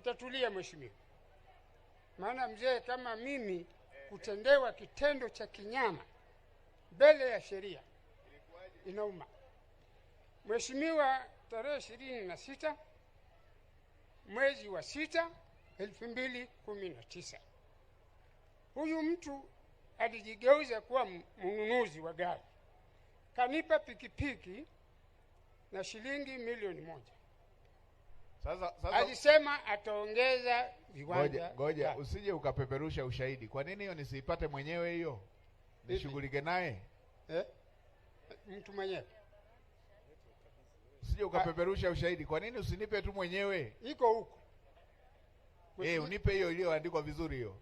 Utatulia mheshimiwa. Maana mzee kama mimi kutendewa kitendo cha kinyama mbele ya sheria inauma. Mheshimiwa, tarehe 26 mwezi wa 6 2019 huyu mtu alijigeuza kuwa mnunuzi wa gari, kanipa pikipiki na shilingi milioni 1. Sasa alisema ataongeza viwanja. Ngoja usije ukapeperusha ushahidi. Kwa nini hiyo nisiipate mwenyewe hiyo? Nishughulike naye. Mtu mwenyewe. Usije ukapeperusha ushahidi. Kwa nini usinipe tu mwenyewe? Iko huko. Unipe hiyo iliyoandikwa vizuri hiyo.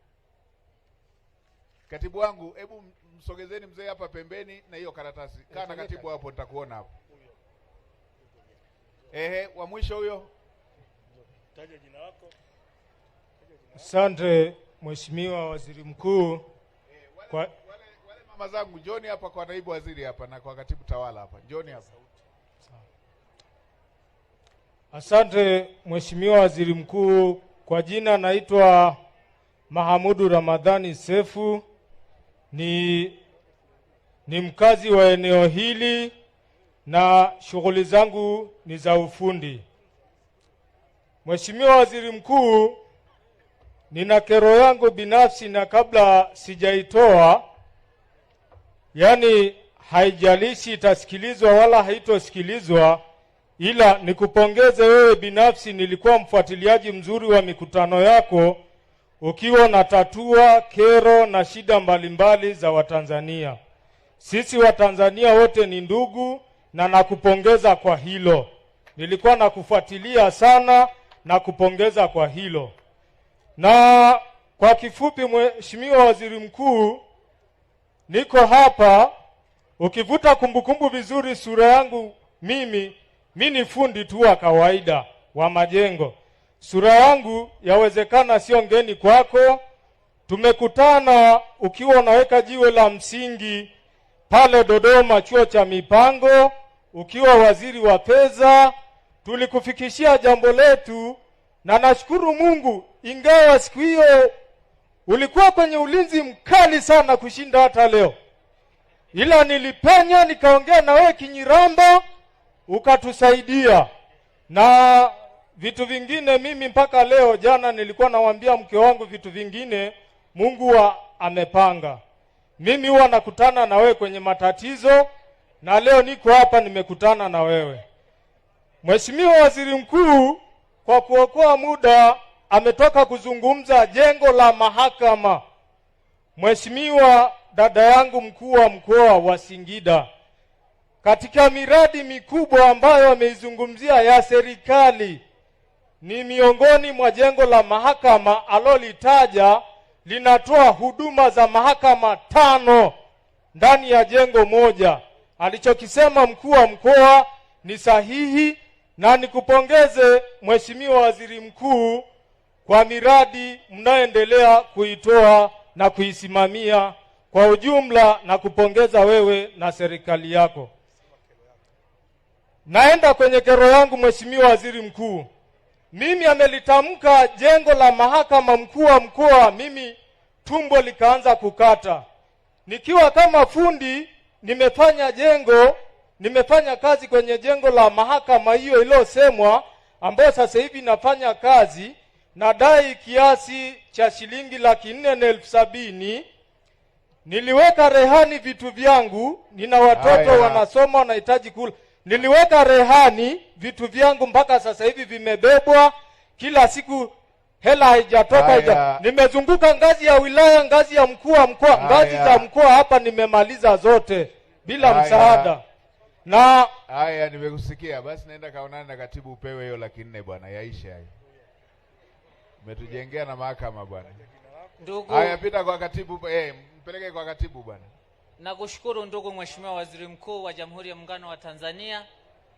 Katibu wangu, hebu msogezeni mzee hapa pembeni na hiyo karatasi. Kaa na katibu hapo, nitakuona hapo. Wa mwisho huyo. Taja jina lako. Asante Mheshimiwa Waziri Mkuu. Wale mama zangu njoni hapa kwa naibu waziri hapa na kwa katibu tawala hapa. Njoni hapa. Asante Mheshimiwa Waziri Mkuu. Kwa jina naitwa Mahamudu Ramadhani Sefu. Ni mkazi wa eneo hili na shughuli zangu ni za ufundi. Mheshimiwa Waziri Mkuu, nina kero yangu binafsi na kabla sijaitoa, yani haijalishi itasikilizwa wala haitosikilizwa, ila nikupongeze wewe binafsi. Nilikuwa mfuatiliaji mzuri wa mikutano yako ukiwa unatatua kero na shida mbalimbali za Watanzania. Sisi Watanzania wote ni ndugu na nakupongeza kwa hilo. Nilikuwa nakufuatilia sana na kupongeza kwa hilo. Na kwa kifupi Mheshimiwa Waziri Mkuu, niko hapa, ukivuta kumbukumbu vizuri sura yangu mimi ni fundi tu wa kawaida wa majengo. Sura yangu yawezekana sio ngeni kwako. Tumekutana ukiwa unaweka jiwe la msingi pale Dodoma chuo cha mipango, ukiwa waziri wa fedha. Tulikufikishia jambo letu na nashukuru Mungu, ingawa siku hiyo ulikuwa kwenye ulinzi mkali sana kushinda hata leo, ila nilipenya nikaongea na wewe kinyiramba, ukatusaidia. Na vitu vingine mimi mpaka leo, jana nilikuwa nawaambia mke wangu vitu vingine Mungu amepanga. Mimi huwa nakutana na wewe kwenye matatizo na leo niko hapa nimekutana na wewe. Mheshimiwa Waziri Mkuu, kwa kuokoa muda ametoka kuzungumza jengo la mahakama. Mheshimiwa dada yangu mkuu wa mkoa wa Singida, katika miradi mikubwa ambayo ameizungumzia ya serikali, ni miongoni mwa jengo la mahakama alolitaja linatoa huduma za mahakama 5 ndani ya jengo moja. Alichokisema mkuu wa mkoa ni sahihi, na nikupongeze Mheshimiwa Waziri Mkuu kwa miradi mnaendelea kuitoa na kuisimamia kwa ujumla, na kupongeza wewe na serikali yako. Naenda kwenye kero yangu Mheshimiwa Waziri Mkuu. Mimi amelitamka jengo la mahakama mkuu wa mkoa, mimi tumbo likaanza kukata. Nikiwa kama fundi nimefanya kazi kwenye jengo la mahakama hiyo iliyosemwa, ambayo sasa hivi nafanya kazi, nadai kiasi cha shilingi 470,000. Niliweka rehani vitu vyangu, nina watoto wanasoma wanahitaji kula. Niliweka rehani vitu vyangu mpaka sasa hivi vimebebwa, kila siku hela haijatoka. Nimezunguka ngazi ya wilaya, ngazi ya mkuu wa mkoa, ngazi za mkoa hapa nimemaliza zote bila msaada. Na nimekusikia. Basi naenda kaonana na katibu upewe hiyo 400,000 bwana, yaisha hayo. Umetujengea na mahakama bwana. Ndugu, pita kwa katibu, mpeleke kwa katibu bwana. Nakushukuru ndugu Mheshimiwa Waziri Mkuu wa Jamhuri ya Muungano wa Tanzania.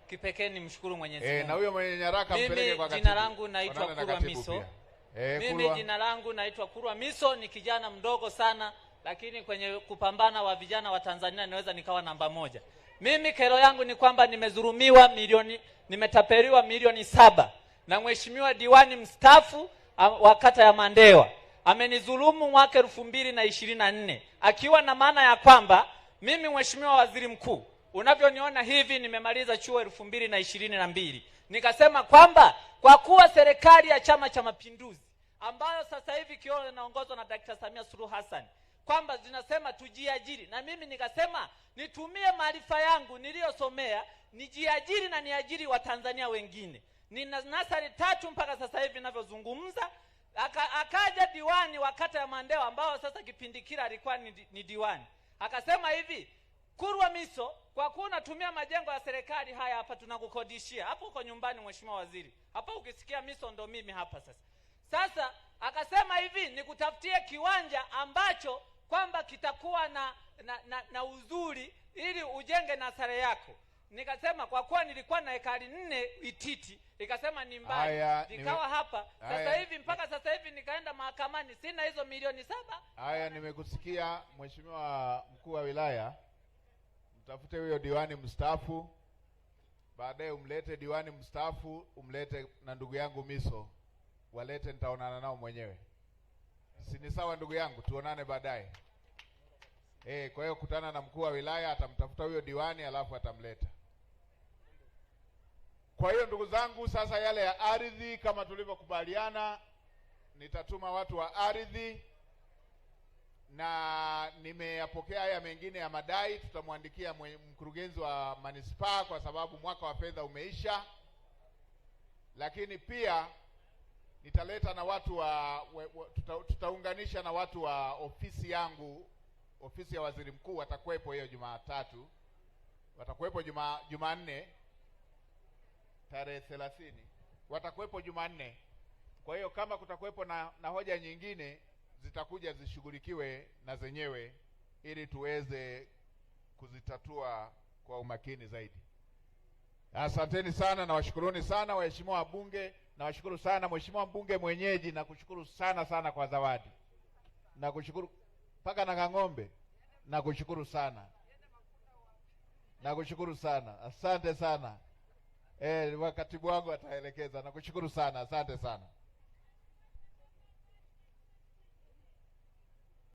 Kipekee nimshukuru Mwenyezi Mungu. Na huyo mwenye nyaraka mpeleke kwa katibu. Jina langu naitwa Kurwa Miso. Jina langu naitwa Kurwa Miso, ni kijana mdogo sana, lakini kwenye kupambana wa vijana wa Tanzania naweza nikawa namba 1. Mimi kero yangu ni kwamba nimetapeliwa milioni 7 na mheshimiwa diwani mstaafu wa kata ya Mandewa amenidhulumu mwaka 2024, akiwa na maana ya kwamba mimi mheshimiwa waziri mkuu, unavyoniona hivi nimemaliza chuo 2022, nikasema kwamba kwa kuwa serikali ya Chama cha Mapinduzi ambayo sasa hivi kioo inaongozwa na Dr. Samia Suluhu Hassan kwamba zinasema tujiajiri, na mimi nikasema nitumie maarifa yangu niliyosomea nijiajiri na niajiri wa Tanzania wengine. Nina nasari 3 mpaka sasa hivi ninavyozungumza. Akaja diwani wa kata ya Mandewa ambao sasa kipindi kile alikuwa ni diwani, akasema hivi, Kurwa Miso, kwa kuwa unatumia majengo ya serikali haya hapa tunakukodishia hapo kwa nyumbani mheshimiwa waziri, hapa ukisikia Miso ndo mimi hapa sasa akasema hivi, nikutafutie kiwanja ambacho kwamba kitakuwa na uzuri ili ujenge nasare yako. Nikasema kwa kuwa nilikuwa na ekari 4 Ititi, ikasema ni mbali, nikawa hapa sasa hivi mpaka sasa hivi nikaenda mahakamani, sina hizo milioni 7. Haya, nimekusikia mheshimiwa mkuu wa wilaya, mtafute huyo diwani mstaafu, baadaye umlete diwani mstaafu, umlete na ndugu yangu Miso, walete, nitaonana nao mwenyewe. Si ni sawa ndugu yangu? Tuonane baadaye. Kwa hiyo kutana na mkuu wa wilaya, atamtafuta huyo diwani alafu atamleta. Kwa hiyo ndugu zangu, sasa yale ya ardhi kama tulivyokubaliana, nitatuma watu wa ardhi, na nimeyapokea haya mengine ya madai, tutamwandikia mkurugenzi wa manispaa kwa sababu mwaka wa fedha umeisha. Lakini pia nitaleta na watu tutaunganisha na watu wa ofisi yangu, ofisi ya waziri mkuu, watakuwepo hiyo Jumatatu, watakuwepo Jumanne tarehe 30, watakuwepo Jumanne. Kwa hiyo kama kutakuwepo na hoja nyingine zitakuja zishughulikiwe na zenyewe ili tuweze kuzitatua kwa umakini zaidi. Asanteni sana na washukuruni sana waheshimiwa wabunge, na washukuru sana mheshimiwa mbunge mwenyeji, na kushukuru sana kwa zawadi, na kushukuru paka na ng'ombe, na kushukuru sana, na kushukuru sana. Asante sana. Wakatibu wangu ataelekeza, na kushukuru sana. Asante sana.